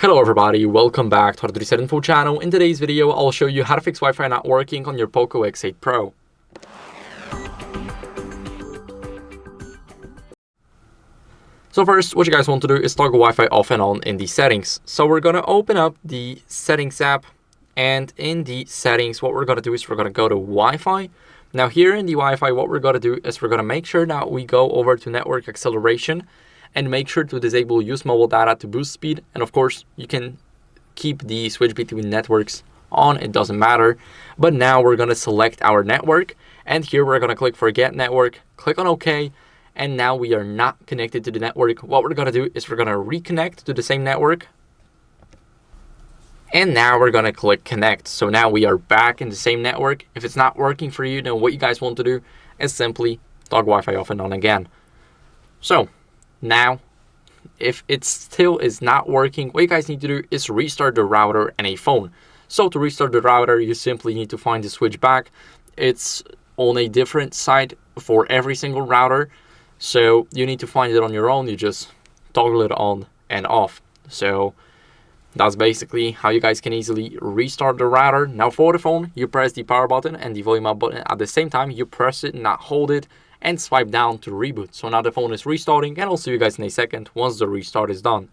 Hello everybody, welcome back to HardReset.Info channel. In today's video, I'll show you how to fix Wi-Fi not working on your POCO X8 Pro. So first, what you guys want to do is toggle Wi-Fi off and on in the settings. So we're going to open up the settings app, and in the settings, what we're going to do is we're going to go to Wi-Fi. Now here in the Wi-Fi, what we're going to do is we're going to make sure that we go over to network acceleration and make sure to disable use mobile data to boost speed. And of course, you can keep the switch between networks on, it doesn't matter. But now we're gonna select our network, and here we're gonna click forget network, click on OK, and now we are not connected to the network. What we're gonna do is we're gonna reconnect to the same network. And now we're gonna click connect. So now we are back in the same network. If it's not working for you, then what you guys want to do is simply toggle Wi-Fi off and on again. So now, if it still is not working, what you guys need to do is restart the router and a phone. So to restart the router, you simply need to find the switch back. It's on a different site for every single router. So you need to find it on your own. You just toggle it on and off. So that's basically how you guys can easily restart the router. Now for the phone, you press the power button and the volume up button at the same time. You press it, not hold it, and swipe down to reboot. So now the phone is restarting, and I'll see you guys in a second once the restart is done.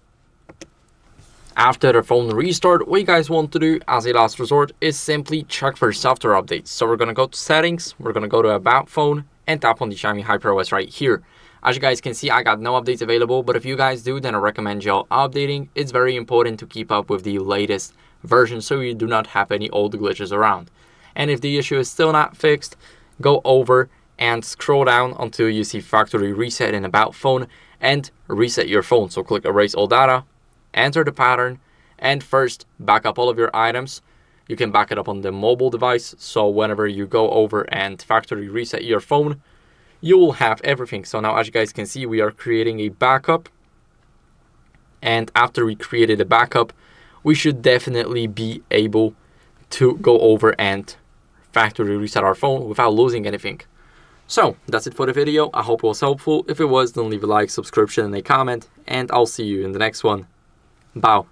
After the phone restart, what you guys want to do as a last resort is simply check for software updates. So we're gonna go to settings, we're gonna go to about phone, and tap on the shiny HyperOS right here. As you guys can see, I got no updates available, but if you guys do, then I recommend y'all updating. It's very important to keep up with the latest version so you do not have any old glitches around. And if the issue is still not fixed, go over and scroll down until you see factory reset in about phone and reset your phone. So click erase all data, enter the pattern, and first back up all of your items. You can back it up on the mobile device, so whenever you go over and factory reset your phone, you will have everything. So now as you guys can see, we are creating a backup, and after we created a backup, we should definitely be able to go over and factory reset our phone without losing anything. So that's it for the video. I hope it was helpful. If it was, then leave a like, subscription, and a comment, and I'll see you in the next one. Bye.